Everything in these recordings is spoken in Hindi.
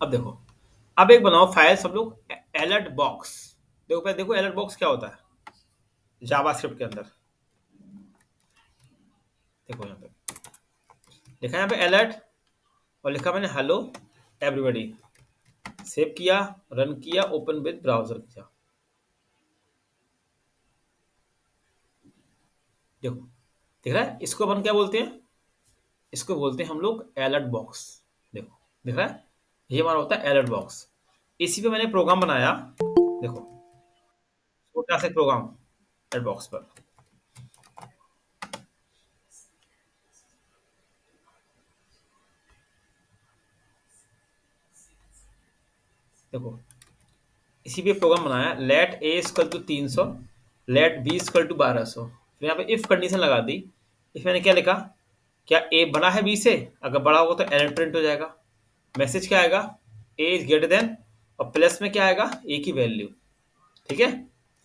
अब देखो, अब एक बनाओ फाइल सब लोग, अलर्ट बॉक्स। देखो पहले देखो अलर्ट बॉक्स क्या होता है जावास्क्रिप्ट के अंदर। देखो यहाँ पे लिखा है यहाँ पे अलर्ट, और लिखा मैंने हेलो एवरीबॉडी। सेव किया, रन किया, ओपन विद ब्राउजर किया। देखो दिख रहा है, इसको अपन क्या बोलते हैं, इसको बोलते हैं हम लोग अलर्ट बॉक्स। देखो दिख रहा है, ये हमारा होता है अलर्ट बॉक्स। इसी पे मैंने प्रोग्राम बनाया, देखो छोटा सा प्रोग्राम अलर्ट बॉक्स पर। देखो इसी पे प्रोग्राम बनाया, let a equal to 300, let b equal to 1200। फिर यहाँ पे इफ कंडीशन लगा दी। इफ मैंने क्या लिखा, क्या ए बड़ा है बी से, अगर बड़ा होगा तो एरर प्रिंट हो जाएगा। मैसेज क्या आएगा, ए इज ग्रेटर देन, और प्लस में क्या आएगा, ए की वैल्यू। ठीक है,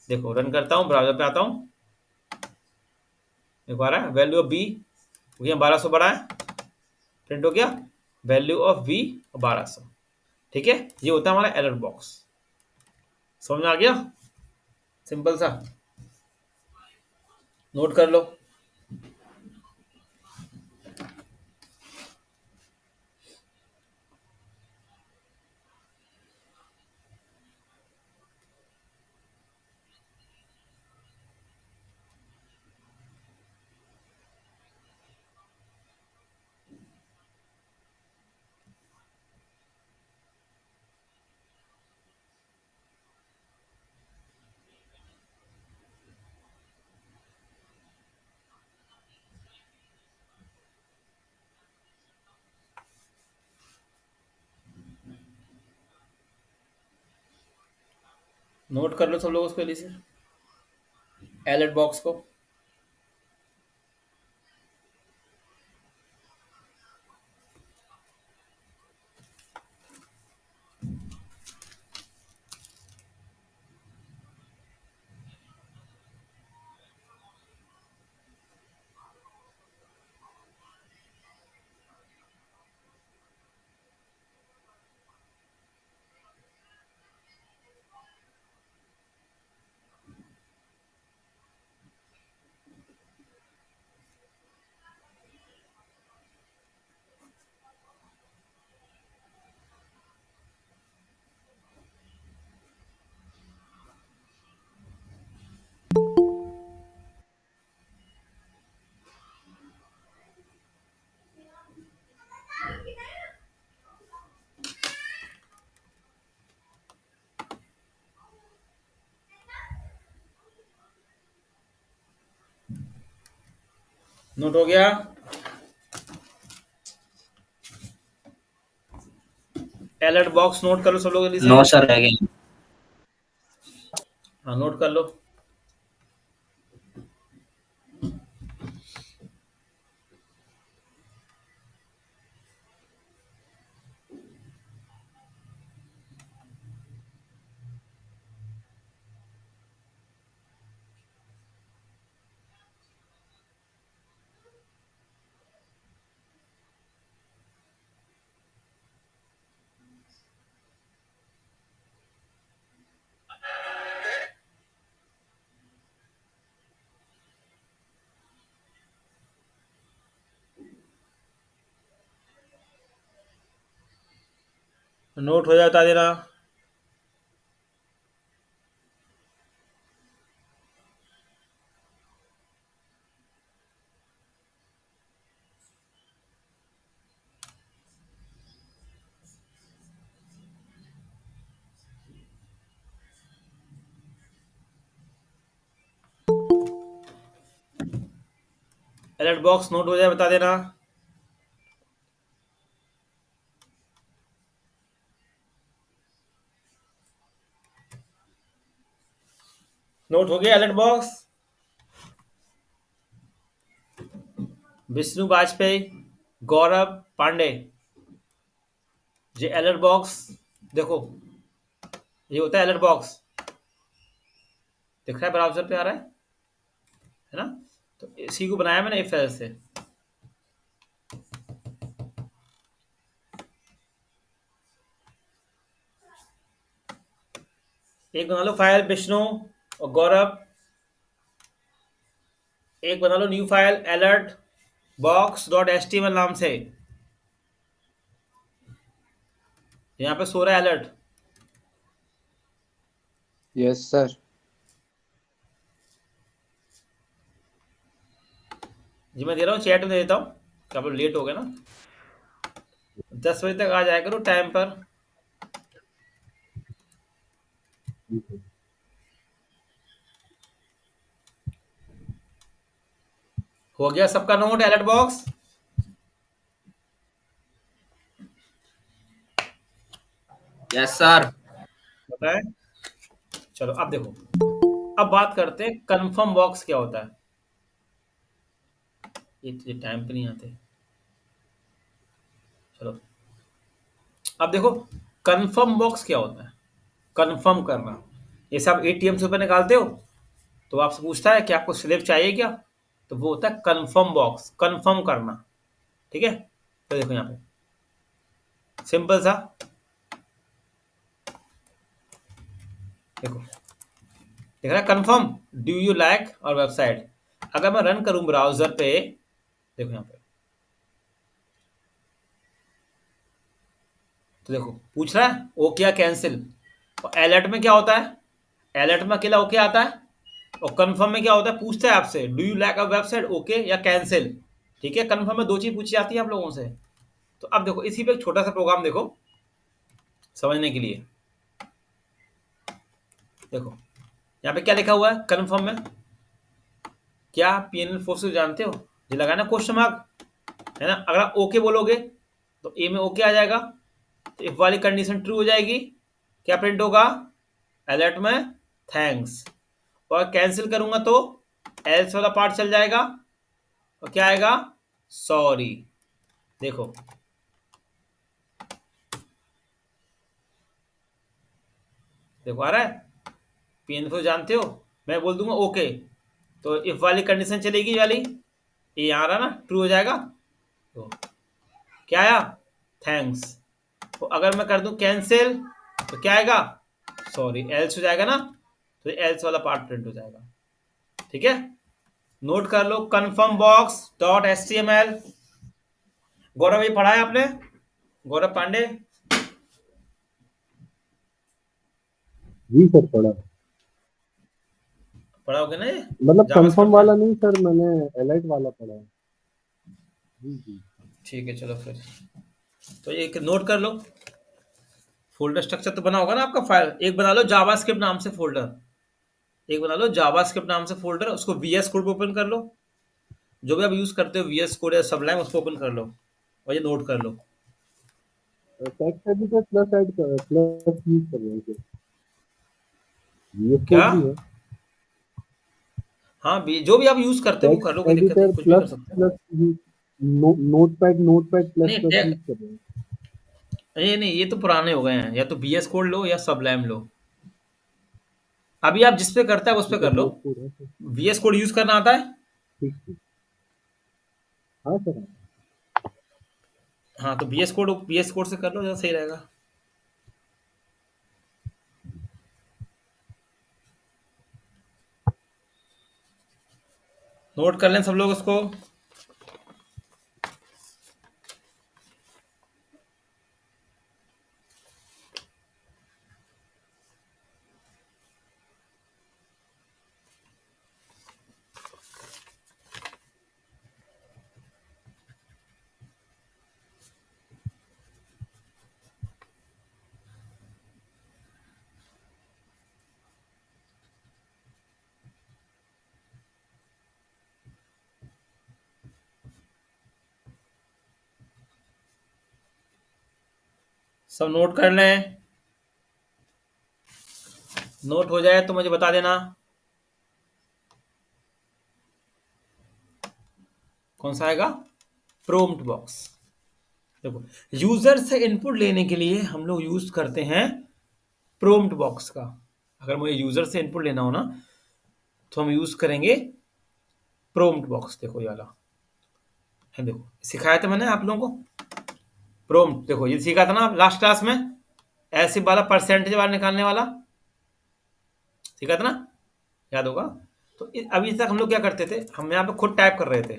देखो रन करता हूँ, ब्राउजर पे आता हूँ, देखो आ रहा है वैल्यू ऑफ बी, भैया 1200 बड़ा है, प्रिंट हो गया वैल्यू ऑफ बी 1200। ठीक है, ये होता है हमारा एरर बॉक्स। समझ में आ गया, सिंपल सा, नोट कर लो। नोट कर लो सब लोग उस पहले से अलर्ट बॉक्स को। नोट हो गया, अलर्ट बॉक्स नोट कर लो सब लोग जल्दी से। नो सर रह गए। हाँ नोट कर लो। नोट हो जाए बता देना। अलर्ट बॉक्स नोट हो जाए बता देना। नोट हो गया अलर्ट बॉक्स। विष्णु वाजपेयी, गौरव पांडे, ये अलर्ट बॉक्स। देखो ये होता है अलर्ट बॉक्स, दिख रहा है ब्राउजर पे आ रहा है ना। तो इसी को बनाया मैंने इफ एल्स से। एक बना लो फाइल विष्णु और गौरव, एक बना लो new file alert box dot H T M L नाम से। यहाँ पे सो रहा है अलर्ट। Yes sir. जी मैं दे रहा हूँ, चैट में दे देता हूँ, क्या आप लोग लेट हो गए ना। 10 बजे तक आ जाया करो टाइम पर। हो गया सबका note alert box? Yes sir. बताए? चलो अब देखो, अब बात करते हैं कंफर्म बॉक्स क्या होता है। ये टाइम पे नहीं आते। चलो अब देखो, कंफर्म बॉक्स क्या होता है। कंफर्म करना, जैसे आप एटीएम से रुपये निकालते हो तो आपसे पूछता है कि आपको स्लिप चाहिए क्या, तो वो होता है कंफर्म बॉक्स, कंफर्म करना। ठीक है, तो देखो यहाँ पे सिंपल सा, देखो देख रहा है कंफर्म डू यू लाइक और वेबसाइट। अगर मैं रन करूं ब्राउजर पे, देखो यहाँ पे, तो देखो पूछ रहा है ओके या कैंसिल। और अलर्ट में क्या होता है, अलर्ट में अकेला ओके आता है, और कंफर्म में क्या होता है, पूछता है आपसे do you like a website, okay या कैंसिल। ठीक है, कंफर्म में दो चीज पूछी जाती है आप लोगों से। तो अब देखो इसी पे एक छोटा सा प्रोग्राम देखो समझने के लिए। देखो यहाँ पे क्या लिखा हुआ है कंफर्म में, क्या आप पीएनएल फोर्सेस जानते हो, ये लगा ना क्वेश्चन मार्क, है ना। अगर आप ओके बोलोगे तो ए में ओके आ जाएगा, तो इफ वाली कंडीशन ट्रू हो जाएगी, क्या प्रिंट होगा अलर्ट में थैंक्स। और कैंसिल करूंगा तो एल्स वाला पार्ट चल जाएगा, और क्या आएगा सॉरी। देखो देखो आ रहा है, पीएनएल जानते हो, मैं बोल दूंगा ओके, तो इफ वाली कंडीशन चलेगी, ये वाली, ये यहाँ रहा ना, ट्रू हो जाएगा। तो क्या आया थैंक्स। तो अगर मैं कर दूं कैंसिल तो क्या आएगा सॉरी, एल्स हो जाएगा ना, तो एल्स वाला पार्ट प्रिंट हो जाएगा। ठीक है, नोट कर लो confirm box dot H T M L. Gaurav ये पढ़ा है आपने, गौरव पांडे? जी सर पढ़ा। पढ़ा होगा ना ये मतलब कंफर्म जावास्क्रिप्ट में? वाला नहीं सर, मैंने एलाइट वाला पढ़ा है। जी जी। ठीक है चलो फिर, तो एक नोट कर लो, फोल्डर स्ट्रक्चर तो बना होगा ना आपका फाइल, एक बना लो जावास्क्रिप्ट नाम से फोल्डर, एक बना लो जावास्क्रिप्ट नाम से फोल्डर, उसको वीएस कोड पे ओपन कर लो, जो भी आप यूज करते हो वीएस कोड या सबलाइन, उसको ओपन कर लो और ये नोट कर लो। टेक्स्ट एडिटर प्लस ऐड कर, प्लस यूज कर रहे हैं सर। ये क्या? कोड भी है। हाँ जो भी आप यूज करते हो वो कर लो, टेक्स्ट कोई दिक्कत नहीं, एडिटर कुछ भी कर प्लस सकते हो। प्लस नोटपैड प्लस नहीं प्लस यूज कर रहे हैं। ये नहीं, ये तो पुराने हो गए हैं, या तो वीएस कोड लो या सबलाइन लो। अभी आप जिस पे करता है उस ये पे तो कर लो। नोट कोड है सर। वीएस कोड यूज करना आता है? ठीक ठीक। हाँ सर हाँ। हाँ तो वीएस कोड से कर लो, ज़्यादा सही रहेगा। नोट कर लें सब लोग उसको। सब नोट कर लें, नोट हो जाए तो मुझे बता देना। कौन सा आएगा प्रोम्प्ट बॉक्स। देखो यूजर से इनपुट लेने के लिए हम लोग यूज करते हैं प्रोम्प्ट बॉक्स का। अगर मुझे यूजर से इनपुट लेना हो ना, तो हम यूज करेंगे प्रोम्प्ट बॉक्स। देखो ये वाला है, देखो सिखाया था मैंने आप लोगों को प्रोम्प्ट। देखो ये सीखा था ना लास्ट क्लास में, ऐसे वाला परसेंटेज वाला निकालने वाला। सीखा था ना, याद होगा। तो अभी तक हम लोग क्या करते थे, हम यहाँ पे खुद टाइप कर रहे थे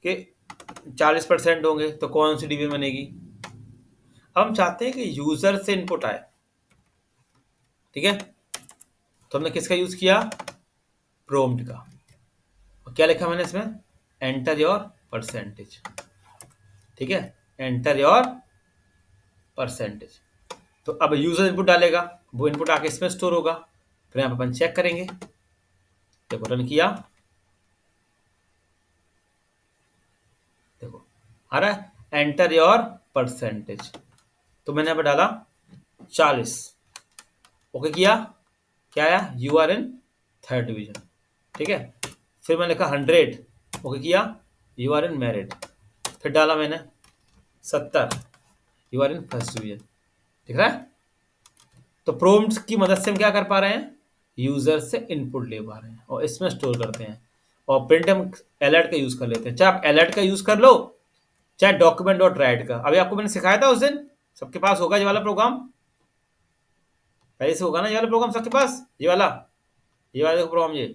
कि 40% होंगे तो कौन सी डिवीजन बनेगी। अब हम चाहते हैं कि यूजर से इनपुट आए, ठीक है। तो हमने किसका यूज किया, प्रॉम्प्ट का। और क्या लिखा मैंने इसमें, एंटर योर परसेंटेज, ठीक है, एंटर योर परसेंटेज। तो अब यूजर इनपुट डालेगा, वो इनपुट आके इसमें स्टोर होगा, फिर यहाँ पे अपन चेक करेंगे। देखो रन किया, देखो आ रहा है एंटर योर परसेंटेज। तो मैंने यहाँ पे डाला 40, ओके किया, क्या आया, you are in third division, ठीक है। फिर मैंने लिखा 100, ओके किया, यू आर इन मेरिट। फिर डाला मैंने 70, you are in first division, दिख रहा है। तो प्रॉम्प्ट्स की मदद से हम क्या कर पा रहे हैं, यूजर से इनपुट ले पा रहे हैं और इसमें स्टोर करते हैं। और प्रिंट हम अलर्ट का यूज कर लेते हैं, चाहे आप अलर्ट का यूज कर लो, चाहे डॉक्यूमेंट डॉट राइट का। अभी आपको मैंने सिखाया था उस दिन, सबके पास होगा ये वाला प्रोग्राम, पहले से होगा ना ये वाला प्रोग्राम सबके पास, ये वाला प्रोग्राम, ये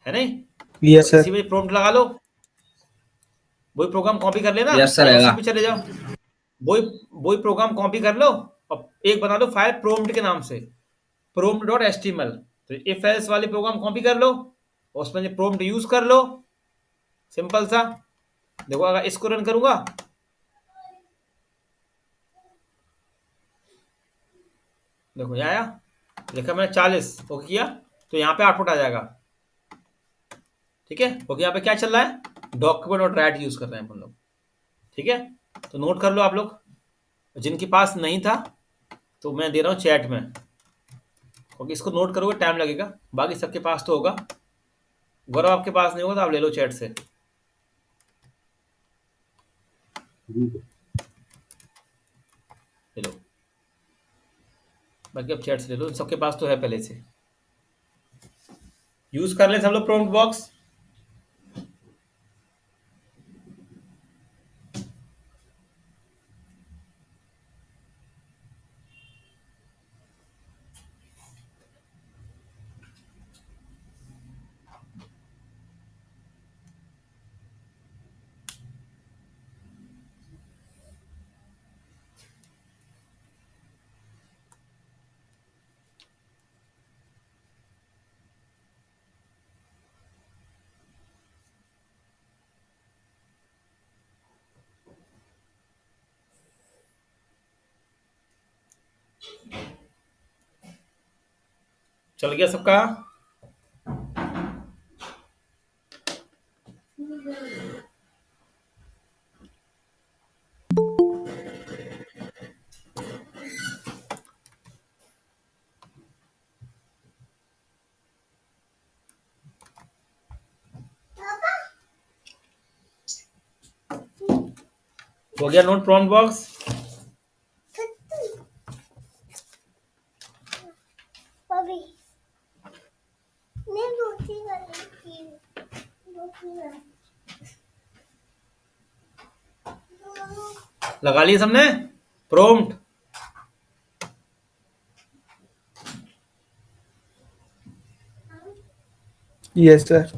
है नहीं। तो यस इसी सर। में प्रॉम्प्ट लगा लो, वही प्रोग्राम कॉपी कर लेना, यस सर या उसी रहेगा। पे चले जाओ, वही वही प्रोग्राम कॉपी कर लो और एक बना लो फाइल प्रॉम्प्ट के नाम से, prompt डॉट एचटीएमएल। तो इफ एल्स वाले प्रोग्राम कॉपी कर लो और उसमें ये prompt यूज कर लो, सिंपल सा। देखो अगर इसको रन करूंगा, देखो ये आया, लिखा मैंने 40, ओके किया, तो यहाँ पे आउटपुट आ जाएगा, ठीक है। ओके यहाँ पे क्या चल रहा है, डॉक्यूमेंट और राइट यूज कर रहे हैं अपन लोग, ठीक है। तो नोट कर लो आप लोग, जिनके पास नहीं था तो मैं दे रहा हूँ चैट में, ओके। इसको नोट करोगे टाइम लगेगा, बाकी सबके पास तो होगा। गौरव आपके पास नहीं होगा तो आप ले लो चैट से, जी सर। ले लो, बाकी अब चैट से ले लो, सबके पास तो है पहले से। यूज कर ले सब लोग प्रॉम्प्ट बॉक्स। चल गया सबका, हो गया नोट प्रॉम्प्ट बॉक्स। लगा लिए सबने प्रॉम्प्ट, यस सर।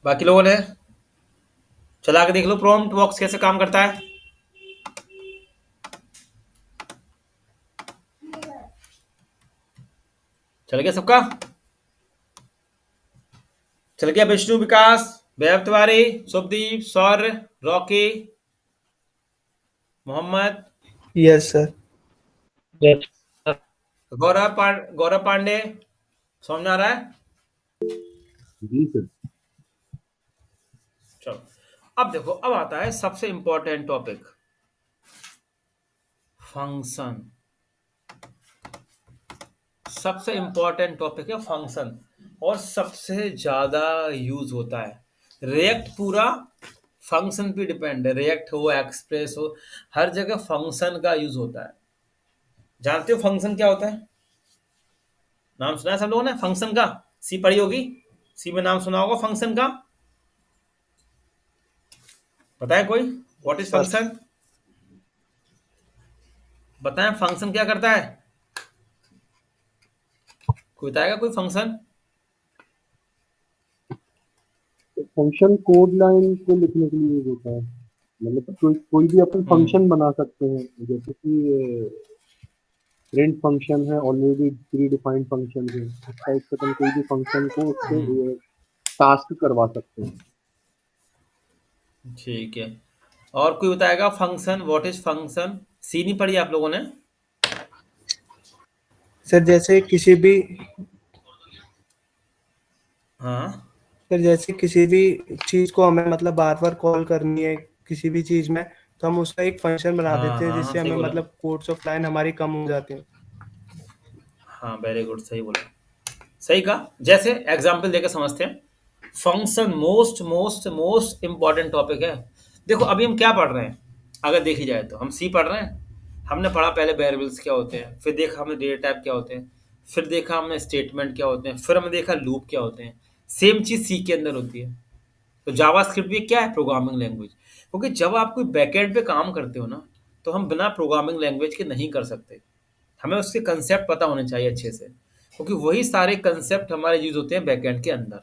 बाकी लोगों ने चला के देख लो प्रॉम्प्ट बॉक्स कैसे काम करता है। चल गया सबका, चल गया विष्णु, विकास, वैभव Tiwari, Shubhdeep, Saurya, Rocky, Mohammed, yes sir. Yes. Gaurav Pandey, समझ में आ रहा है। जी सर। चलो अब देखो, अब आता है सबसे इंपॉर्टेंट टॉपिक, फंक्शन। सबसे इंपॉर्टेंट टॉपिक है फंक्शन, और सबसे ज्यादा यूज होता है। रिएक्ट पूरा फंक्शन पे डिपेंड है, रिएक्ट हो एक्सप्रेस हो, हर जगह फंक्शन का यूज होता है। जानते हो फंक्शन क्या होता है, नाम सुना है सब लोगों ने फंक्शन का, सी पढ़ी होगी, सी में नाम सुना होगा फंक्शन का, बताए कोई, व्हाट इज फंक्शन, बताएं फंक्शन क्या करता है। कोई बताएगा कोई फंक्शन? फंक्शन कोड लाइन को लिखने के लिए यूज होता है। मतलब कोई कोई भी अपन फंक्शन बना सकते हैं, जैसे कि प्रिंट फंक्शन है, ऑलरेडी प्री डिफाइंड फंक्शन है, उस टाइप से अपन कोई भी फंक्शन को उससे टास्क करवा सकते हैं। ठीक है। और कोई बताएगा फंक्शन, व्हाट इज फंक्शन? सी नहीं पढ़ी आप लोगों ने? सर जैसे किसी भी हाँ सर जैसे किसी भी चीज को हमें मतलब बार बार कॉल करनी है किसी भी चीज में, तो हम उसका एक फंक्शन बना हाँ देते हैं हाँ हाँ, जिससे सही हमें बोला। मतलब कोड्स ऑफ लाइन हमारी कम हो जाती है। हाँ वेरी गुड, सही बोला। सही कहा। जैसे एग्जाम्पल देकर समझते हैं। Function most most most important topic है। देखो अभी हम क्या पढ़ रहे हैं, अगर देखी जाए तो हम सी पढ़ रहे हैं। हमने पढ़ा पहले वेरिएबल्स क्या होते हैं, फिर देखा हमने डेटा टाइप क्या होते हैं, फिर देखा हमने स्टेटमेंट क्या होते हैं, फिर हमने देखा लूप क्या होते हैं। सेम चीज सी के अंदर होती है। तो जावास्क्रिप्ट भी क्या है? Programming language. क्योंकि जब आप कोई बैकएंड पे काम करते हो ना, तो हम बिना प्रोग्रामिंग लैंग्वेज के नहीं कर सकते। हमें उसके कंसेप्ट पता होने चाहिए अच्छे से, क्योंकि वही सारे कंसेप्ट हमारे यूज होते हैं बैकएंड के अंदर।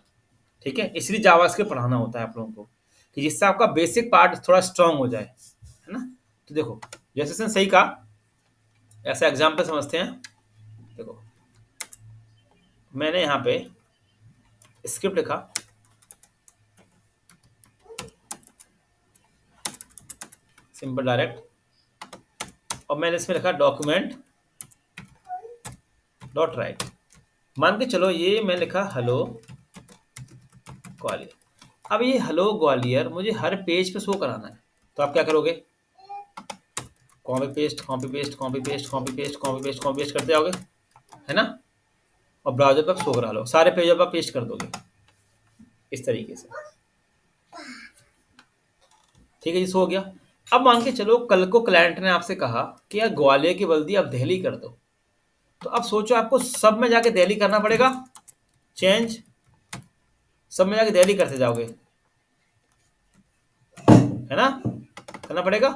ठीक है, इसलिए जावास्क्रिप्ट पढ़ाना होता है आप लोगों को, कि जिससे आपका बेसिक पार्ट थोड़ा स्ट्रांग हो जाए, है ना। तो देखो, जैसे उसने सही कहा, ऐसा एग्जाम्पल समझते हैं। देखो मैंने यहाँ पे स्क्रिप्ट लिखा, सिंपल डायरेक्ट, और मैंने इसमें लिखा डॉक्यूमेंट डॉट राइट। मान के चलो ये मैं लिखा हेलो ग्वालियर। अब ये हेलो ग्वालियर मुझे हर पेज पे शो कराना है, तो आप क्या करोगे? Copy paste copy paste copy paste copy paste copy paste copy paste करते जाओगे, है ना। और ब्राउजर पर शो करा लो, सारे पेजों पर पेस्ट कर दोगे इस तरीके से। ठीक है जी, सो हो गया। अब मान के चलो कल को क्लाइंट ने आपसे कहा कि यार ग्वालियर की बल्दी आप दिल्ली कर दो, तो अब सोचो आपको सब में जाके दिल्ली करना पड़ेगा, चेंज, सब में जाके दिल्ली करते जाओगे, है ना, करना पड़ेगा।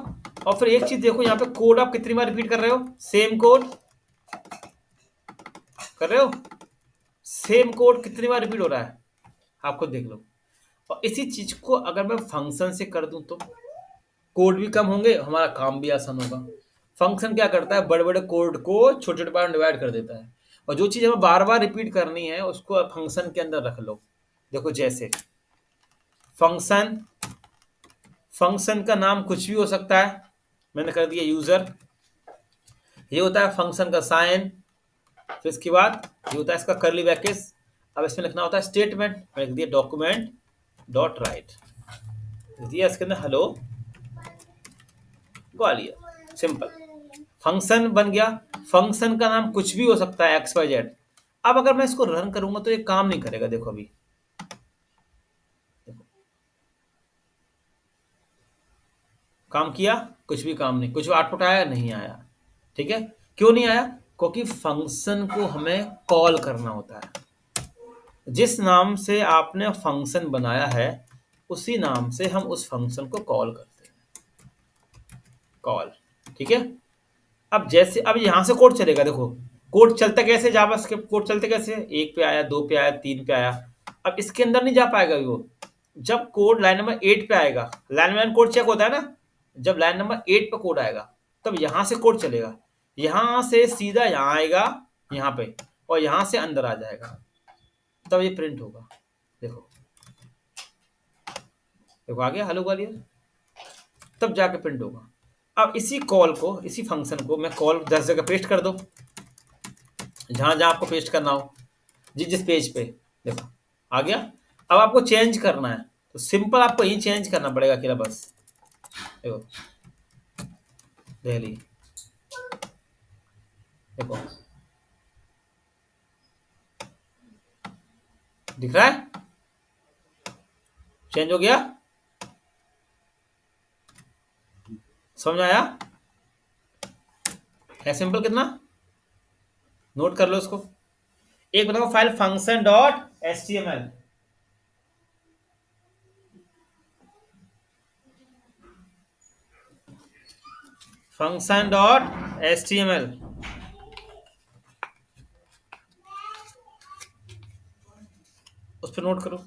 और फिर एक चीज देखो, यहाँ पे कोड आप कितनी बार रिपीट कर रहे हो? सेम कोड कर रहे हो, सेम कोड कितनी बार रिपीट हो रहा है, आप खुद देख लो। और इसी चीज को अगर मैं फंक्शन से कर दूं, तो कोड भी कम होंगे, हमारा काम भी आसान होगा। फंक्शन क्या करता है? बड़े बड़े कोड को छोटे छोटे पार्ट में डिवाइड कर देता है, और जो चीज हमें बार बार रिपीट करनी है उसको फंक्शन के अंदर रख लो। देखो जैसे फंक्शन, फंक्शन का नाम कुछ भी हो सकता है, मैंने कर दिया यूजर। ये होता है फंक्शन का साइन, फिर इसके बाद ये होता है इसका करली ब्रैकेट्स। अब इसमें लिखना होता है स्टेटमेंट, मैंने लिख दिया डॉक्यूमेंट डॉट राइट, दिया इसके अंदर हेलो ग्वालियर, सिंपल फंक्शन बन गया। फंक्शन का नाम कुछ भी हो सकता है, एक्स वाई जेड। अब अगर मैं इसको रन करूंगा तो ये काम नहीं करेगा। देखो अभी, देखो काम किया, कुछ भी काम नहीं, कुछ आउटपुट आया नहीं आया। ठीक है, क्यों नहीं आया? क्योंकि फंक्शन को हमें कॉल करना होता है। जिस नाम से आपने फंक्शन बनाया है उसी नाम से हम उस फंक्शन को कॉल करते हैं, कॉल। ठीक है। अब जैसे अब यहां से कोड चलेगा, देखो कोड चलता कैसे, जावास्क्रिप्ट कोड चलते कैसे? एक पे आया, दो पे आया, तीन पे आया। अब इसके अंदर नहीं जा पाएगा वो। जब कोड लाइन नंबर 8 पे आएगा, लाइन लाइन कोड चेक होता है ना, जब लाइन नंबर 8 पे कोड आएगा तब यहां से कोड चलेगा, यहां से सीधा यहां आएगा, यहां पे, और यहां से अंदर आ जाएगा, तब ये प्रिंट होगा। देखो, देखो आ गया हेलो ग्वालियर, तब जाके प्रिंट होगा। अब इसी कॉल को, इसी फंक्शन को मैं कॉल 10 जगह पेस्ट कर दो, जहां जहां आपको पेस्ट करना हो, जिस जिस पेज पे। देखो आ गया। अब आपको चेंज करना है तो सिंपल आपको यही चेंज करना पड़ेगा अकेला, बस देखो दिल्ली, देखो दिख रहा है, चेंज हो गया। समझ आया? है सिंपल कितना, नोट कर लो इसको। एक बताओ file function dot H T M L, function dot H T M L, चलो नोट करो।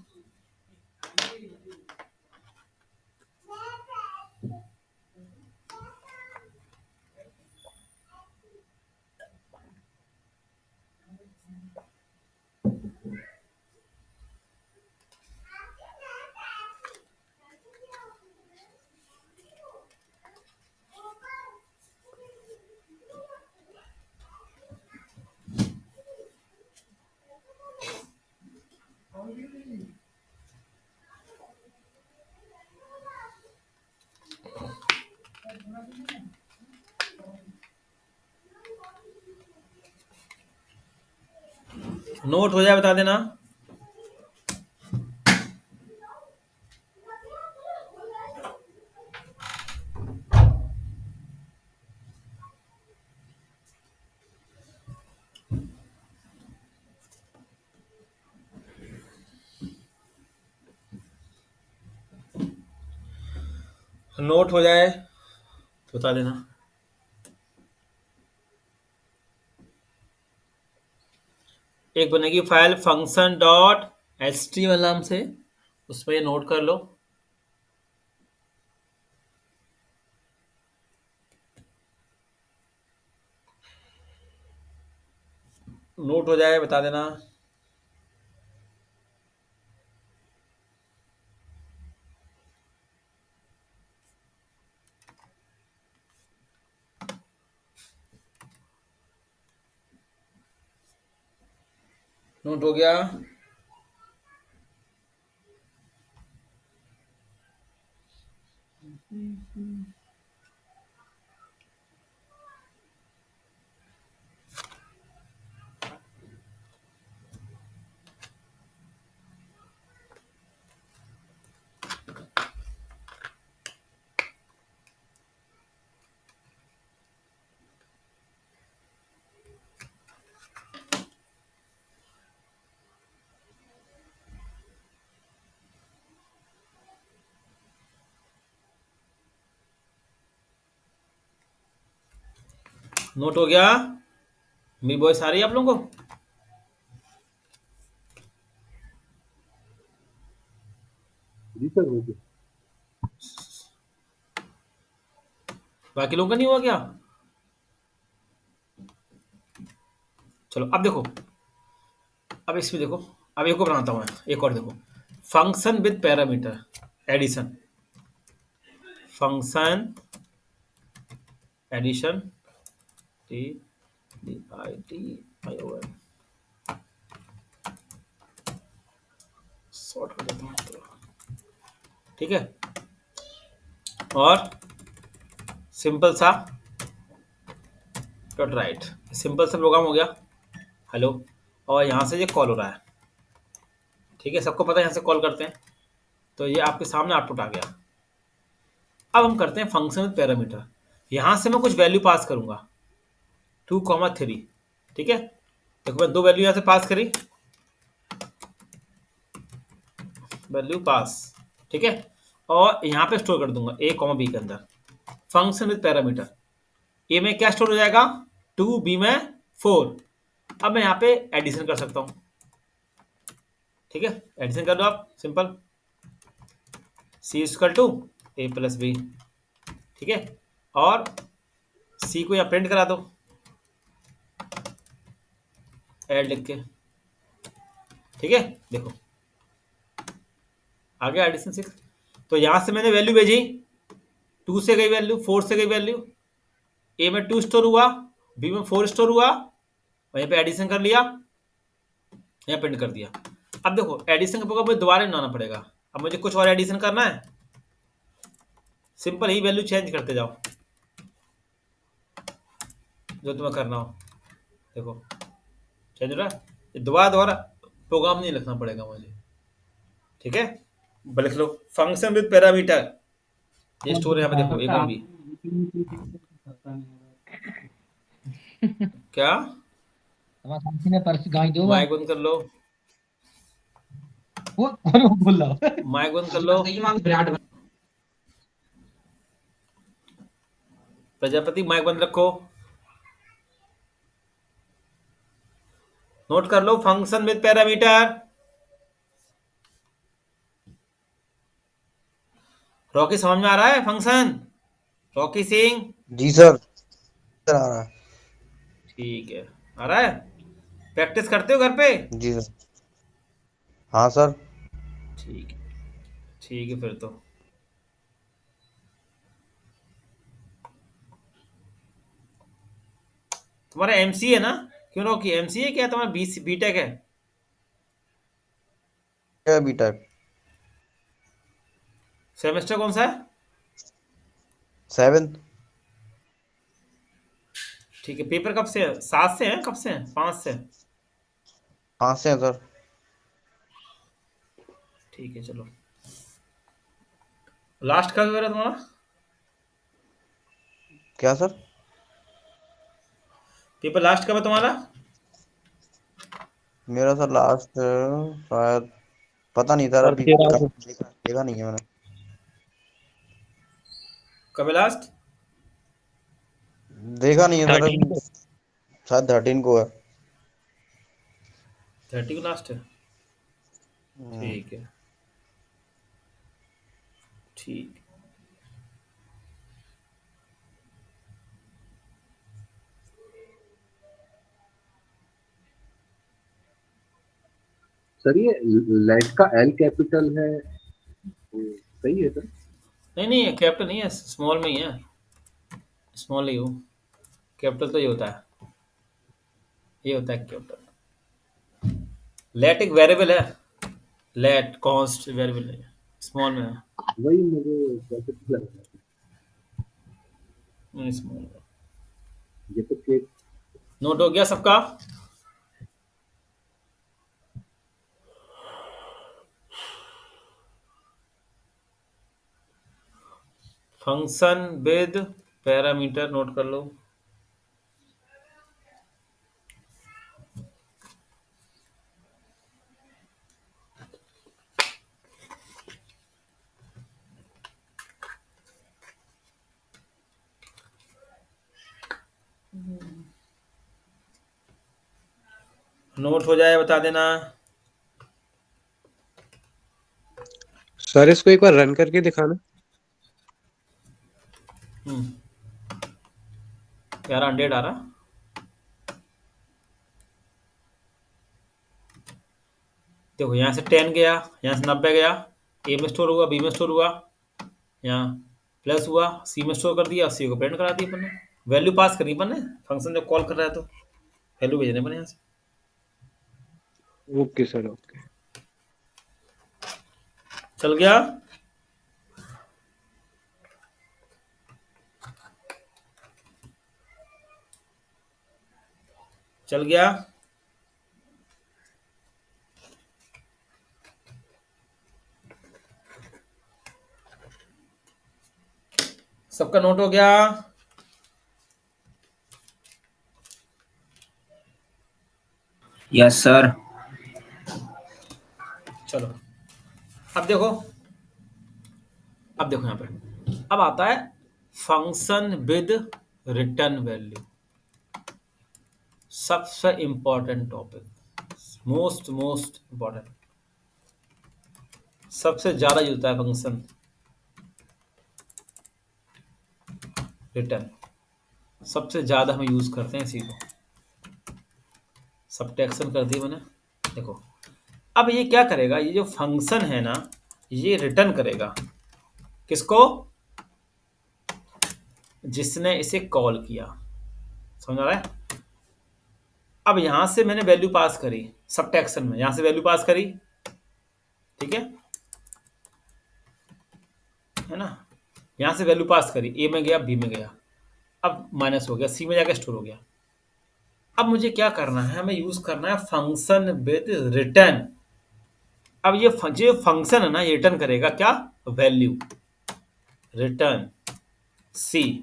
नोट हो जाए बता देना। नोट हो जाए तो बता देना। एक बनेगी फाइल फंक्शन डॉट एचटीएमएल नाम से, उसमें ये नोट कर लो। नोट हो जाए बता देना। नोट हो गया। नोट हो गया। मेरी वॉइस आ रही है आप लोगों को? जी सर, हो गया। बाकी लोगों का नहीं हुआ क्या? चलो अब देखो, अब इसमें देखो, अब एक और बनाता हूं मैं, एक और देखो। Function with parameter addition, function addition, T D I T I O N, short कर देता हूं तो। ठीक है, और सिंपल सा डॉट राइट, सिंपल सा प्रोग्राम हो गया। हेलो, और यहाँ से ये कॉल हो रहा है। ठीक है, सबको पता है यहाँ से कॉल करते हैं, तो ये आपके सामने आउटपुट आ गया। अब हम करते हैं फंक्शन विद पैरामीटर। यहाँ से मैं कुछ वैल्यू पास करूंगा, 2,3। ठीक है, देखो मैं दो वैल्यू यहाँ से पास करी, वैल्यू पास। ठीक है, और यहाँ पे स्टोर कर दूंगा a कॉमा बी के अंदर, फंक्शन विद पैरामीटर। ए में क्या स्टोर हो जाएगा, 2, बी में 4। अब मैं यहाँ पे एडिशन कर सकता हूँ। ठीक है, एडिशन कर दो आप, simple, c equal to A plus b. ठीक है, और सी को यहाँ प्रिंट करा दो ऐड लिख के। ठीक है, देखो आ गया एडिशन 6। तो यहां से मैंने वैल्यू भेजी, 2 से गई वैल्यू, 4 से गई वैल्यू, ए में 2 स्टोर हुआ, बी में 4 स्टोर हुआ, वहीं पे एडिशन कर लिया, यहाँ प्रिंट कर दिया। अब देखो एडिशन का प्रोग्राम मुझे दोबारा बनाना पड़ेगा। अब मुझे कुछ और एडिशन करना है, सिंपल ही वैल्यू चेंज करते जाओ जो तुम्हें करना हो। देखो चेंज हो रहा है, ये दोबारा दोबारा प्रोग्राम नहीं लिखना पड़ेगा मुझे। ठीक है, लिख लो फंक्शन विद पैरामीटर, ये स्टोर है यहाँ पे, देखो एक और भी। क्या माइक बंद कर लो, माइक बंद कर लो, प्रजापति माइक बंद रखो। नोट कर लो फंक्शन विद पैरामीटर, रॉकी समझ में आ रहा है फंक्शन? रॉकी सिंह? जी सर आ रहा है। ठीक है, आ रहा है। प्रैक्टिस करते हो घर पे? जी सर। हाँ सर। ठीक है, ठीक है फिर तो। तुम्हारा एमसीए ना? क्यों रॉकी, एमसीए क्या है तुम्हारा? बीटेक है? क्या बी टाइप? सेमेस्टर कौन सा है? 7। ठीक है, पेपर कब से है? 7 से है? कब से है? 5 से? 5 से है सर। ठीक है चलो। लास्ट कब है तुम्हारा? क्या सर? पेपर लास्ट कब है तुम्हारा? मेरा सर लास्ट शायद पता नहीं सर, सर अभी 13 को। देखा नहीं है मैंने। कब है लास्ट? देखा नहीं है सर 13 अभी। को। शायद 13 को है। 30 को लास्ट है। हम्म। ठीक है, ठीक। सर ये लेट का एल कैपिटल है, सही है सर? नहीं नहीं, कैपिटल नहीं है, स्मॉल में ही है। स्मॉल ही हो। कैपिटल तो ये होता है, ये होता है कैपिटल। लेट एक वेरिएबल है। लेट कॉन्स्ट वेरिएबल है, स्मॉल में है। वही मुझे कैपिटल लग रहा नहीं, स्मॉल में। है। ये तो के नोट हो गया सबका? फंक्शन विद पैरामीटर नोट कर लो। नोट हो जाए बता देना। सर इसको एक बार रन करके दिखाना। यार 100 आ रहा। देखो यहाँ से 10 गया, यहाँ से 90 गया। ए में स्टोर हुआ, बी में स्टोर हुआ, यहाँ प्लस हुआ, सी में स्टोर कर दिया, सी को प्रिंट करा दी अपन ने। वैल्यू पास करी अपन ने, फंक्शन जब कॉल कर रहा है तो वैल्यू भेजने अपन यहाँ से। Okay sir, okay. चल गया? चल गया? सबका नोट हो गया? Yes sir. चलो अब देखो, अब देखो यहाँ पे अब आता है फंक्शन विद रिटर्न वैल्यू। सबसे important topic, most most important, सबसे ज्यादा यूज होता है फंक्शन रिटर्न। सबसे ज्यादा हम यूज करते हैं इसी को। सब्ट्रैक्शन कर दी मैंने। देखो अब ये क्या करेगा, ये जो फंक्शन है ना, ये रिटर्न करेगा किसको? जिसने इसे कॉल किया। समझ आ रहा है? अब यहां से मैंने वैल्यू पास करी सब्ट्रैक्शन में, यहां से वैल्यू पास करी, ठीक है ना? यहां से वैल्यू पास करी, ए में गया, बी में गया, अब माइनस हो गया, सी में जाकर स्टोर हो गया। अब मुझे क्या करना है, हमें यूज करना है फंक्शन विद रिटर्न। अब ये जो फंक्शन है ना, ये रिटर्न करेगा क्या? वैल्यू। रिटर्न सी,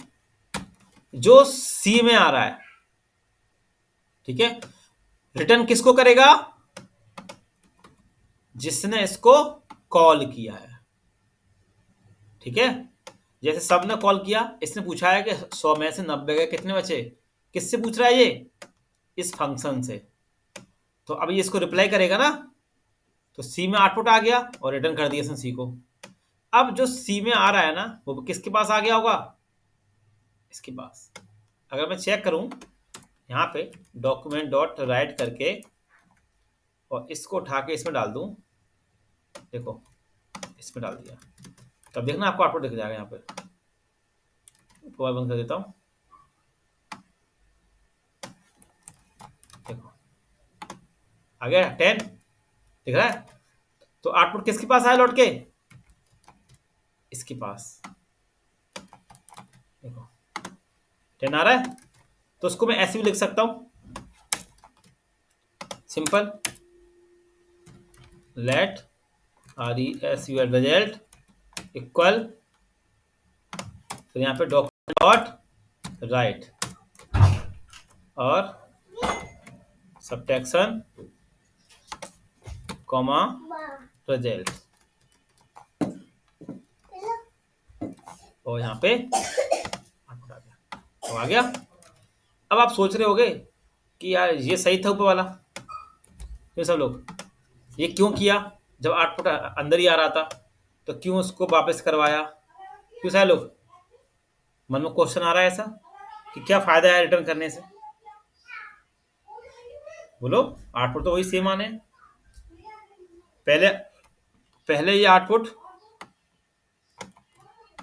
जो सी में आ रहा है, ठीक है? रिटर्न किसको करेगा? जिसने इसको कॉल किया है, ठीक है? जैसे सब ने कॉल किया, इसने पूछा है कि 100 में से 90 गए, कितने बचे? किससे पूछ रहा है ये? इस फंक्शन से। तो अब ये इसको रिप्लाई करेगा ना, तो सी में आउटपुट आ गया और रिटर्न कर दिया इसने सी को। अब जो सी में आ रहा है ना वो किसके पास आ गया होगा, इसके पास। अगर मैं चेक करूं यहाँ पे डॉक्यूमेंट डॉट राइट करके और इसको उठा के इसमें डाल दूं, देखो इसमें डाल दिया, तब देखना आपको आउटपुट दिख जाएगा। यहाँ पे प्रोफाइल बंद कर देता हूँ, देखो आ गया 10 दिख रहा है। तो आउटपुट किसके पास आया लौट के, इसके पास, देखो 10 आ रहा है। तो उसको मैं ऐसे भी लिख सकता हूं, simple let RESUL result equal, फिर यहाँ पे डॉक्यूमेंट डॉट राइट और सब्ट्रैक्शन कॉमा रिजल्ट, और यहाँ पे आउटपुट आ गया। तो आ गया। अब आप सोच रहे होगे कि यार ये सही था ऊपर वाला, ये सब लोग ये क्यों किया, जब आउटपुट अंदर ही आ रहा था तो क्यों उसको वापस करवाया, क्यों सारे लोग मन में क्वेश्चन आ रहा है ऐसा कि क्या फायदा है रिटर्न करने से, बोलो। आउटपुट तो वही सेम आने हैं। पहले पहले ये आउटपुट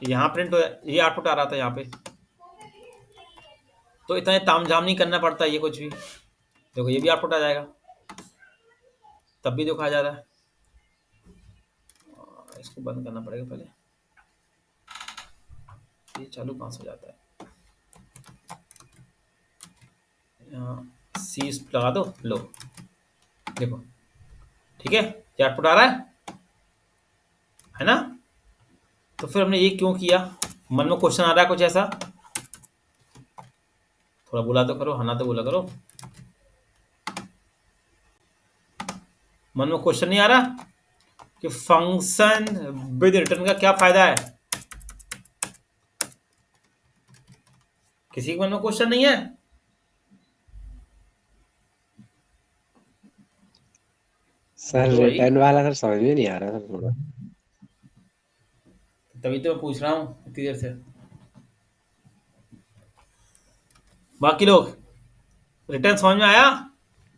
यहाँ प्रिंट हो, ये आउटपुट आ रहा था यहाँ पे, तो इतना तामझाम नहीं करना पड़ता ये कुछ भी। देखो ये भी आउटपुट आ जाएगा, तब भी देखो आ जा रहा है। इसको बंद करना पड़ेगा पहले, ये चालू कहाँ से हो जाता है, यहाँ सी लगा दो, लो देखो ठीक है, ये आउटपुट आ रहा है ना। तो फिर हमने ये क्यों किया, मन में क्वेश्चन आ रहा है कुछ ऐसा, थोड़ा बोला तो करो, हना तो बोला करो, मन में क्वेश्चन नहीं आ रहा कि फंक्शन विद रिटर्न का क्या फायदा है, किसी के मन में क्वेश्चन नहीं है। सर बोलो भाई, रिटर्न वाला सर समझ में नहीं आ रहा सर थोड़ा। तभी तो मैं पूछ रहा हूँ इतनी देर से। बाकी लोग रिटर्न समझ में आया,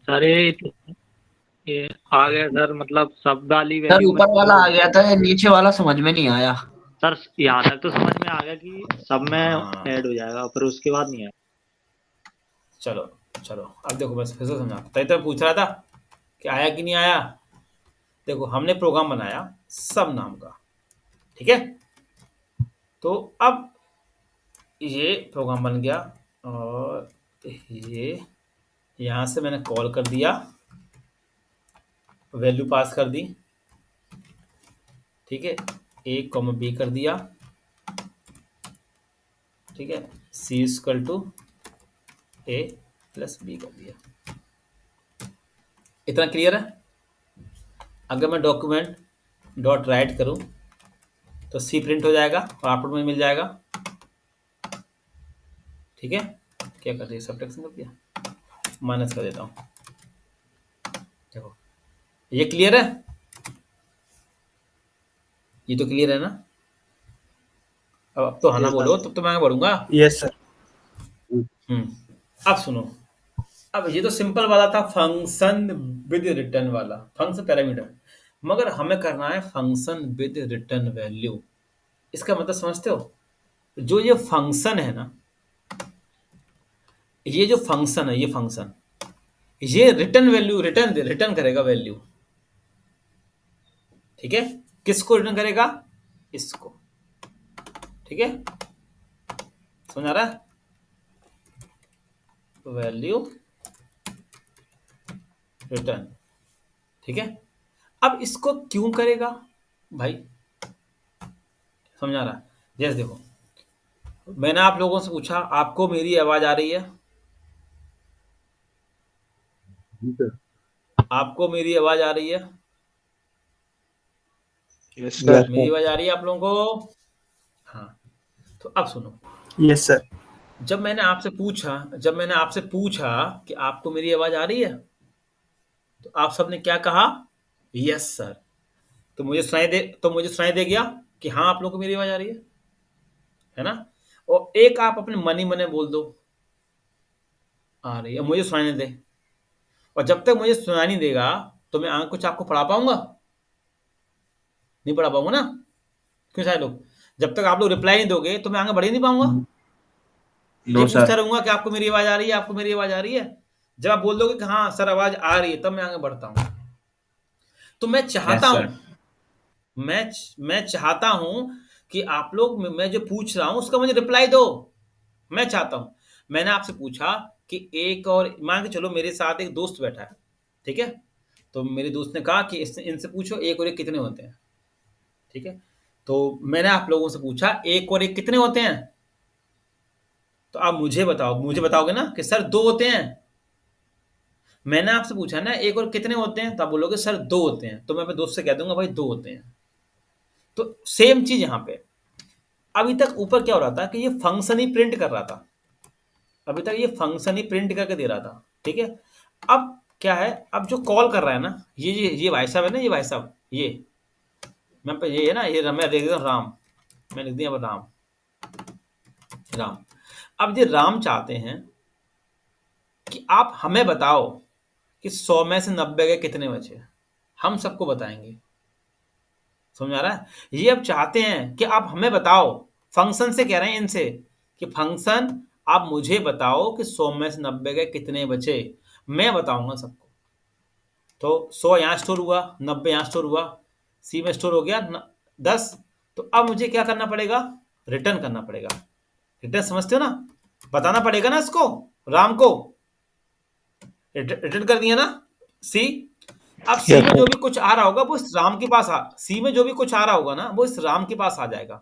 सर ये आ गया सर, मतलब सब वाली सर वैल्यू में ऊपर वाला आ गया था, नीचे वाला समझ में नहीं आया। सर यहाँ तक तो समझ में आ गया कि सब में हाँ। ऐड हो जाएगा, पर उसके बाद नहीं आया। चलो चलो अब देखो बस फिर से समझा, तभी तो मैं पूछ रहा था कि आया कि नहीं आया। देखो हमने प्रोग्राम बनाया सब नाम का, ठीक है। तो अब ये प्रोग्राम बन गया और ये यहाँ से मैंने कॉल कर दिया, वैल्यू पास कर दी, ठीक है, ए कॉमा बी कर दिया, ठीक है, C equal to A plus B कर दिया। इतना क्लियर है। अगर मैं डॉक्यूमेंट डॉट राइट करूं तो सी प्रिंट हो जाएगा और आउटपुट में मिल जाएगा, ठीक है। क्या कर दिया, सब्ट्रैक्शन कर दिया, माइनस कर देता हूं, देखो ये क्लियर है, ये तो क्लियर है ना। अब तो हना बोलो, तब तो मैं बढ़ूंगा। Yes sir. अब सुनो, अब ये तो सिंपल वाला था फंक्शन विद रिटर्न वाला, फंक्शन पैरामीटर, मगर हमें करना है फंक्शन विद रिटर्न वैल्यू। इसका मतलब समझते हो, जो ये फंक्शन है ना, ये जो फंक्शन है, ये फंक्शन ये रिटर्न वैल्यू रिटर्न करेगा वैल्यू, ठीक है। किसको रिटर्न करेगा, इसको, ठीक है, समझ आ रहा है, वैल्यू रिटर्न, ठीक है। अब इसको क्यों करेगा भाई, समझ आ रहा है। जैसे देखो मैंने आप लोगों से पूछा आपको मेरी आवाज आ रही है, जी सर। आपको मेरी आवाज आ रही है, यस यस सर। मेरी सर। आवाज आ रही है आप लोगों को। हाँ, तो अब सुनो, यस सर। जब मैंने आपसे पूछा कि आपको मेरी आवाज आ रही है, तो आप सबने क्या कहा, यस सर। तो मुझे सुनाई दे गया, कि हाँ आप लोगों को मेरी आवाज आ रही है ना? और एक आप अपने मनी मने बोल दो आ रही है, मुझे सुनाई नहीं दे, और जब तक मुझे सुनाई नहीं देगा तो मैं आगे कुछ आपको पढ़ा पाऊंगा? नहीं पढ़ा पाऊंगा ना। क्यों सारे लोग? जब तक आप लोग रिप्लाई नहीं दोगे तो मैं आगे बढ़ ही नहीं पाऊंगा। लो ये पूछता सर। रहूंगा कि आपको मेरी आवाज आ रही है, आपको मेरी आवाज आ रही है। जब आप बोल दोगे कि हाँ सर आवाज आ रही है, तब मैं आगे बढ़ता हूँ। तो मैं चाहता यस हूँ, सर। मैं चाहता हूँ कि आप लोग, मैं जो पूछ रहा हूँ उसका मुझे रिप्लाई दो। मैं चाहता हूँ, मैंने आपसे पूछा कि एक और, मान के चलो मेरे साथ एक दोस्त बैठा है, ठीक है? तो मेरे दोस्त ने कहा कि इनसे पूछो एक और एक कितने होते हैं, ठीक है? तो मैंने आप लोगों से पूछा एक और एक कितने होते हैं, तो आप मुझे बताओ, मुझे बताओगे ना कि सर 2 होते हैं। मैंने आपसे पूछा ना एक और कितने होते हैं, तो आप बोलोगे सर 2 होते हैं, तो मैं अपने दोस्त से कह दूंगा भाई 2 होते हैं। तो सेम चीज यहाँ पे, अभी तक ऊपर क्या हो रहा था कि ये फंक्शन ही प्रिंट कर रहा था, अभी तक ये फंक्शन ही प्रिंट करके दे रहा था, ठीक है? अब क्या है, अब जो कॉल कर रहा है ना, ये भाई साहब है ना, ये भाई साहब, ये मैं पे ये है ना, ये मैं लिख दिया राम, मैं लिख दिया राम, राम। अब ये राम चाहते हैं कि आप हमें बताओ कि 100 में से 90 के कितने बचे। हम सबको बताएंगे, समझ आ रहा है? ये अब चाहते हैं कि आप हमें बताओ, फंक्शन से कह रहे हैं इनसे कि फंक्शन आप मुझे बताओ कि 100 में से 90 के कितने बचे। मैं बताऊंगा सबको। तो 100 यहाँ स्टोर हुआ, 90 यहाँ स्टोर हुआ, सी में स्टोर हो गया 10। तो अब मुझे क्या करना पड़ेगा? रिटर्न करना पड़ेगा। रिटर्न समझते हो ना? बताना पड़ेगा ना इसको, राम को। रिटर्न कर दिया ना सी। अब सी यस में सर। जो भी कुछ आ रहा होगा वो इस राम के पास सी में जो भी कुछ आ रहा होगा ना वो इस राम के पास आ जाएगा,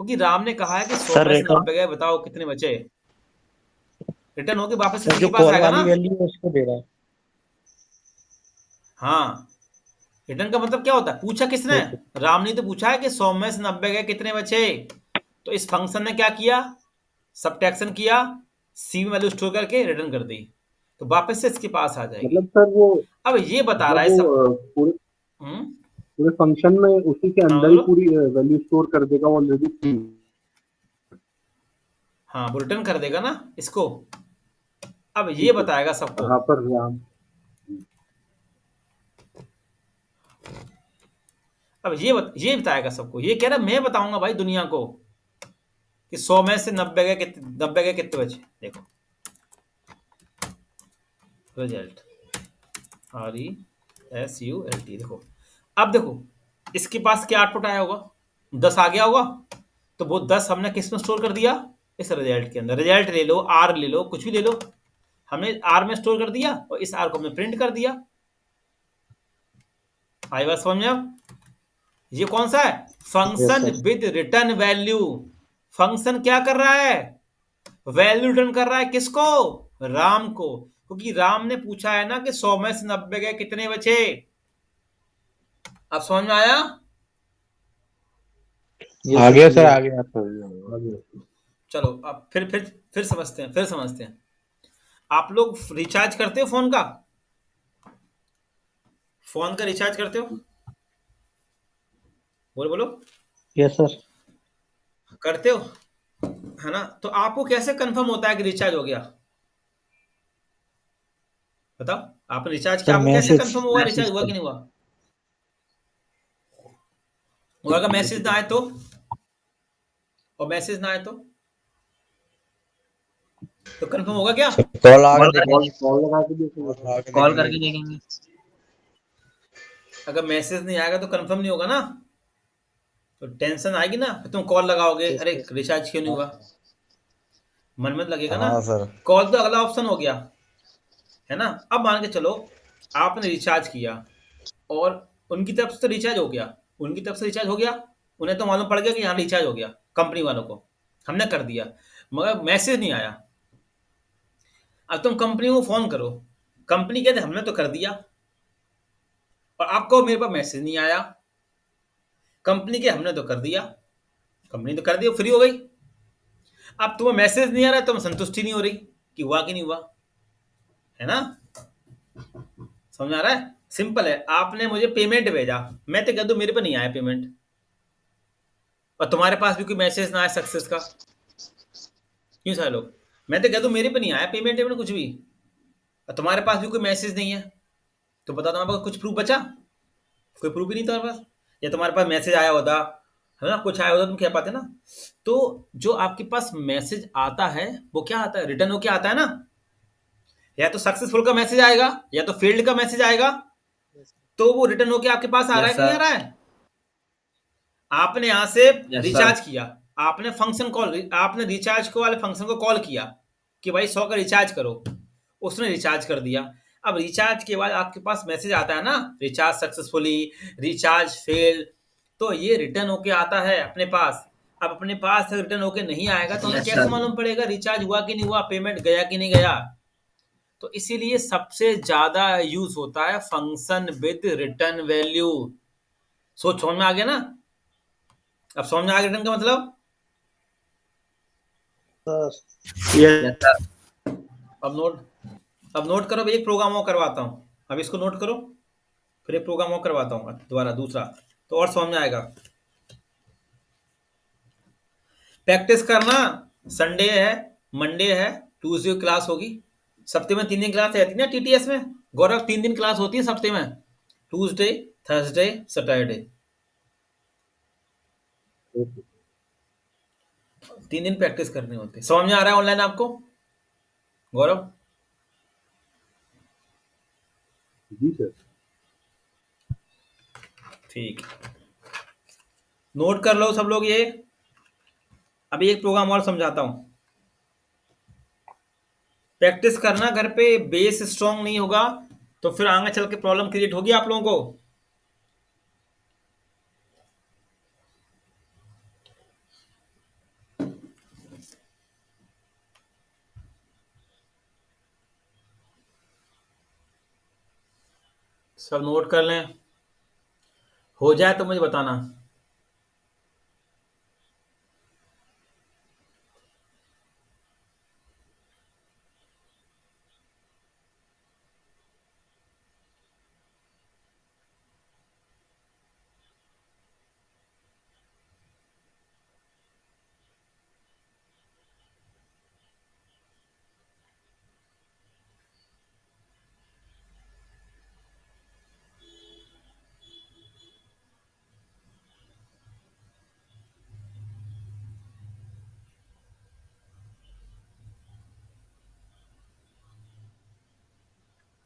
क्योंकि राम ने कहा है कि 100 सर में से रिटर्न 90 गए, बताओ कितने बचे। रिटर्न होके वापस सर इसी जो के पास कॉल आएगा ना। वाली वैल्यू है उसको दे रहा है। हाँ, रिटर्न का मतलब क्या होता है? पूछा किसने? ओके। राम ने तो पूछा है कि 100 में से 90 गए कितने बचे। तो इस फंक्शन ने क्या किया? सबट्रैक्शन किया, सी में वैल्यू स्टोर करके रिटर्न कर दी, तो वापस से इसके पास आ जाएगी। मतलब सर वो अब ये बता रहा मतलब है वो सब। पूरे हम्म, पूरे फंक्शन में उसी के हाँ अंदर ही बोलो। पूरी वैल्यू स्टोर कर देगा ऑलरेडी। हाँ वो रिटर्न कर देगा ना इसको। अब ये ठीक है। बताएगा सबको। हाँ पर राम। अब ये बताएगा सबको, ये कह रहा है मैं बताऊंगा भाई दुनिया को कि 100 में से 90 गए कितने, 90 गए कितने बचे। देखो रिजल्ट, RESULT, देखो। अब देखो इसके पास क्या आउटपुट आया होगा? 10 आ गया होगा। तो वो 10 हमने किस में स्टोर कर दिया? इस रिजल्ट के अंदर। रिजल्ट ले लो, आर ले लो, कुछ भी ले लो, हमने आर में स्टोर कर दिया और इस आर को हमने प्रिंट कर दिया। आई बात समझ में? अब ये कौन सा है? Yes function sir. With return value. Function क्या कर रहा है? वैल्यू रिटर्न कर रहा है किसको? राम को, क्योंकि राम ने पूछा है ना कि 100 में से 90 गए कितने बचे। अब समझ में आया? आ गया सर, आ गया सर। चलो अब फिर समझते हैं, फिर समझते हैं। आप लोग रिचार्ज करते हो फोन का? फोन का रिचार्ज करते हो? बोलो बोलो। Yes sir. करते हो, है ना? तो आपको कैसे कंफर्म होता है कि रिचार्ज हो गया? बताओ, आपने रिचार्ज किया, सर आपको कैसे मैसेज कंफर्म होगा रिचार्ज मैसेज हुआ कर। कि नहीं हुआ? और अगर मैसेज ना आए तो? और मैसेज ना आए तो कंफर्म होगा क्या? सर कॉल आके कॉल करके कॉल देखेंगे। कॉल लगा के देखो। कॉल आके कॉल देखेंगे। करके देखेंगे। अगर मैसेज नहीं आएगा तो कंफर्म नहीं होगा ना, तो टेंशन आएगी ना, फिर तुम कॉल लगाओगे, यस अरे सर। रिचार्ज क्यों नहीं हुआ, मन में तो लगेगा ना। हाँ सर। कॉल तो अगला ऑप्शन हो गया, है ना? अब मान के चलो आपने रिचार्ज किया और उनकी तरफ से तो रिचार्ज हो गया, उनकी तरफ से रिचार्ज हो गया, उन्हें तो मालूम पड़ गया कि यहाँ रिचार्ज हो गया, कंपनी वालों को हमने कर दिया, मगर मैसेज नहीं आया। अब तुम कंपनी को फोन करो, कंपनी कहते हमने तो कर दिया, और आपको मेरे पास मैसेज नहीं आया। कंपनी के हमने तो कर दिया, कंपनी तो कर दिया, फ्री हो गई। अब तुम्हें मैसेज नहीं आ रहा है, तुम्हें संतुष्टि नहीं हो रही कि हुआ कि नहीं हुआ, है ना? समझ आ रहा है? सिंपल है, आपने मुझे पेमेंट भेजा, मैं तो कह दूं मेरे पे नहीं आया पेमेंट, और तुम्हारे पास भी कोई मैसेज ना आए सक्सेस का, क्यों सारे लोग? मैं तो कह दूं मेरे पे नहीं आया पेमेंट वेमेंट कुछ भी, और तुम्हारे पास भी कोई मैसेज नहीं है, तो बताओ तुम्हारे पास कुछ प्रूफ बचा? कोई प्रूफ ही नहीं तुम्हारे पास। या तुम्हारे पास मैसेज आया होता है ना, कुछ आया होता, तुम कह पाते ना। तो जो आपके पास मैसेज आता है वो क्या आता है, रिटर्न होके आता है ना। या तो सक्सेसफुल का मैसेज आएगा या तो फेल्ड का मैसेज आएगा, तो वो रिटर्न होके आपके पास आ रहा है यस कि नहीं आ सर। रहा है? आपने यहां से यस रिचार्ज सर। किया, आपने फंक्शन कॉल, आपने रिचार्ज को वाले फंक्शन को कॉल किया कि भाई 100 का रिचार्ज करो, उसने रिचार्ज कर दिया। अब रिचार्ज के बाद आपके पास मैसेज आता है ना, रिचार्ज सक्सेसफुली, रिचार्ज फेल, तो ये रिटर्न होके आता है अपने पास। अब अपने पास रिटर्न होके नहीं आएगा तो हमें यस कैसे सर। मालूम पड़ेगा रिचार्ज हुआ कि नहीं हुआ, पेमेंट गया कि नहीं गया? तो इसीलिए सबसे ज्यादा यूज होता है फंक्शन विद रिटर्न वैल्यू। सोच समझ में आ गया ना? अब समझ में आ गया रिटर्न का मतलब? Sir yes sir. अब नोट, अब नोट करो, एक प्रोग्राम और करवाता हूँ। अब इसको नोट करो, फिर एक प्रोग्राम और करवाता हूँ दोबारा दूसरा, तो और समझ में आएगा। प्रैक्टिस करना। संडे है, मंडे है, ट्यूसडे क्लास होगी। सप्ते में 3 दिन क्लास रहती है ना टीटीएस में। गौरव 3 दिन क्लास होती है सप्ते में, ट्यूसडे, थर्सडे, सैटरडे। ओके 3 दिन प्रैक्टिस करनी होती है। समझ में आ रहा है ऑनलाइन आपको गौरव? जी सर। ठीक, नोट कर लो सब लोग ये। अभी एक प्रोग्राम और समझाता हूँ, प्रैक्टिस करना घर पे। बेस स्ट्रांग नहीं होगा तो फिर आगे चल के प्रॉब्लम क्रिएट होगी आप लोगों को। सब नोट कर लें, हो जाए तो मुझे बताना।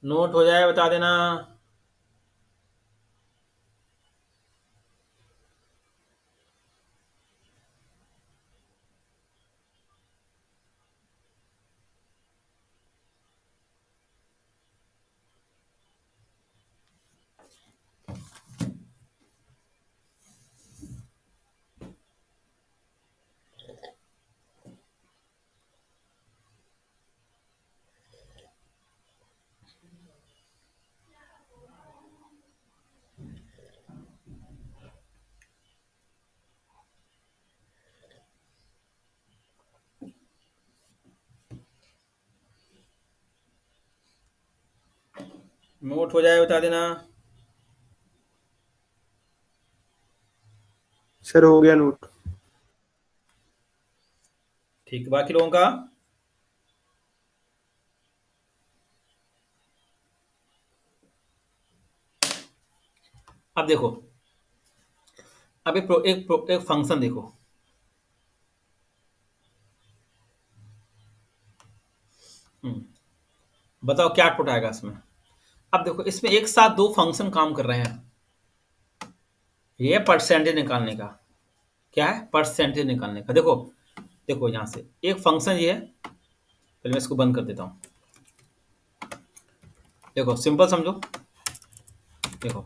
नोट हो जाए बता देना। नोट हो जाए बता देना। सर हो गया नोट। ठीक, बाकी लोगों का? अब देखो, अब एक फंक्शन देखो। बताओ क्या आउटपुट आएगा इसमें। अब देखो इसमें एक साथ दो फंक्शन काम कर रहे हैं। ये परसेंटेज निकालने का, क्या है, परसेंटेज निकालने का। देखो देखो यहां से एक फंक्शन ये है, पहले मैं इसको बंद कर देता हूं। देखो सिंपल समझो। देखो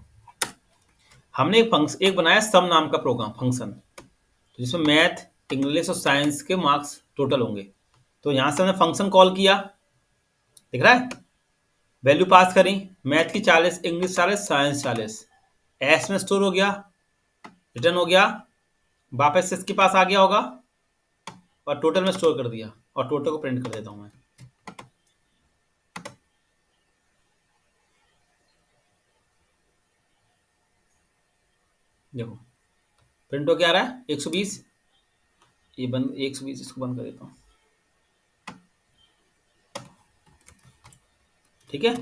हमने एक फंक्शन एक बनाया सम नाम का प्रोग्राम फंक्शन, तो जिसमें मैथ, इंग्लिश और साइंस के मार्क्स टोटल होंगे। तो यहां से हमने फंक्शन कॉल किया, दिख रहा है, वैल्यू पास करी, मैथ की 40, इंग्लिश 40, साइंस 40, एस में स्टोर हो गया, रिटर्न हो गया, वापस इसके पास आ गया होगा और टोटल में स्टोर कर दिया, और टोटल को प्रिंट कर देता हूं मैं। देखो प्रिंट हो क्या रहा है 120, ये बंद 120, इसको बंद कर देता हूँ, ठीक है,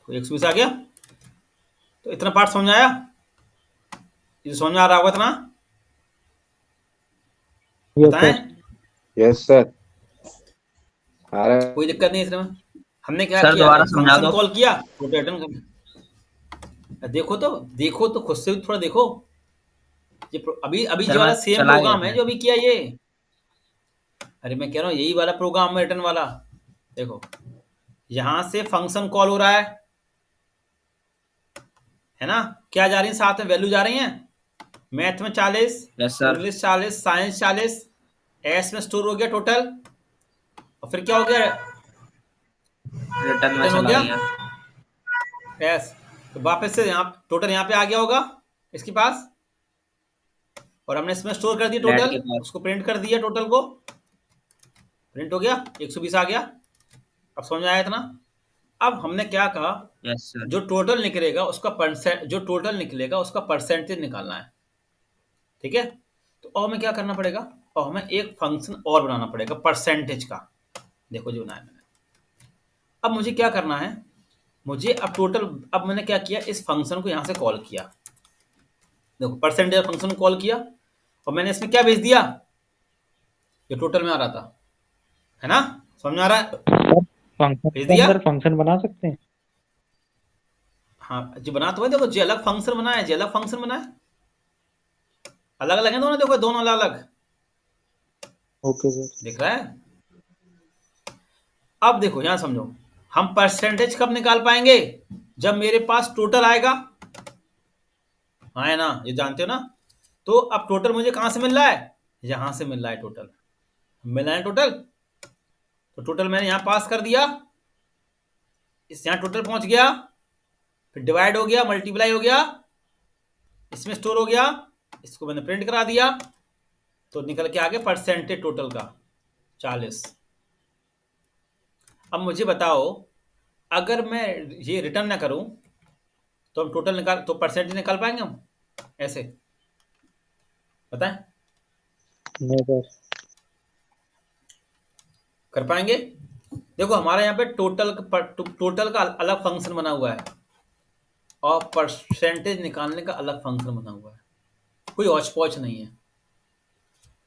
120 आ गया। तो इतना पार्ट समझ आया, ये समझ में आ रहा होगा इतना, यस बताएं, सर। यस सर, आ रहा है। कोई दिक्कत नहीं इसमें। हमने क्या सर किया, दोबारा एक समझा फंक्शन दो। कॉल किया, रिटर्न कर, देखो तो खुद से भी थोड़ा देखो, ये अभी अभी सर जो मैं वाला सेम चला गया प्रोग्राम है था। जो अभी किया ये, अरे मैं कह रहा हूँ यही वाला प्रोग्राम है रिटर्न वाला। देखो यहां से फंक्शन कॉल हो रहा है ना, क्या जा रही है साथ में वैल्यू जा रही है, मैथ में 40, yes sir. English 40, science 40, S में स्टोर हो गया टोटल, और फिर क्या हो गया, रिटर्न में रिटर्न हो चला गया गया। एस। तो वापस से यहाँ टोटल यहाँ पे आ गया होगा इसके पास, और हमने इसमें स्टोर कर दिया लेट टोटल, के पास। उसको प्रिंट कर दिया, टोटल को प्रिंट हो गया, 120 आ गया। अब समझ में आया इतना। अब हमने क्या कहा, यस सर। जो टोटल निकलेगा उसका परसेंटेज निकालना है, ठीक है। तो और हमें क्या करना पड़ेगा, और हमें एक फंक्शन और बनाना पड़ेगा परसेंटेज का। देखो जो बनाया मैंने, अब मुझे क्या करना है, मुझे अब टोटल, अब मैंने क्या किया, इस फंक्शन को यहां से कॉल किया, देखो परसेंटेज फंक्शन कॉल किया, और मैंने इसमें क्या भेज दिया, जो टोटल में आ रहा था, है ना, समझ में आ रहा है, फंक्शन भेज के दिया। अंदर फंक्शन बना सकते हैं। हाँ जी बना तो है, देखो जे अलग फंक्शन बनाया, जे अलग फंक्शन बनाया, अलग अलग है दोनों, देखो दोनों अलग अलग ओके सर। दिख रहा है। अब देखो यहां समझो, हम परसेंटेज कब निकाल पाएंगे, जब मेरे पास टोटल आएगा, हाँ है ना, ये जानते हो ना। तो अब टोटल मुझे कहां से मिल रहा है, यहां से मिल रहा है टोटल, मिल रहा है टोटल, तो टोटल मैंने यहां पास कर दिया, इस यहां टोटल पहुंच गया, फिर डिवाइड हो गया, मल्टीप्लाई हो गया, इसमें स्टोर हो गया, इसको मैंने प्रिंट करा दिया, तो निकल के आ गया परसेंटेज टोटल का 40। अब मुझे बताओ, अगर मैं ये रिटर्न ना करूं, तो हम टोटल निकाल, तो परसेंटेज निकाल पाएंगे हम ऐसे, बताएं, नो सर। कर पाएंगे। देखो हमारे यहाँ पे टोटल का अलग फंक्शन बना हुआ है, और परसेंटेज निकालने का अलग फंक्शन बना हुआ है, कोई औच पौच नहीं है।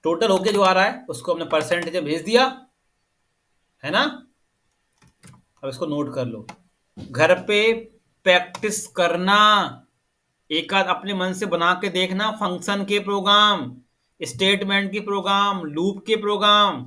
टोटल होके जो आ रहा है उसको हमने परसेंटेज में भेज दिया, है ना। अब इसको नोट कर लो, घर पे प्रैक्टिस करना, एक आध अपने मन से बना के देखना, फंक्शन के प्रोग्राम, स्टेटमेंट के प्रोग्राम, लूप के प्रोग्राम,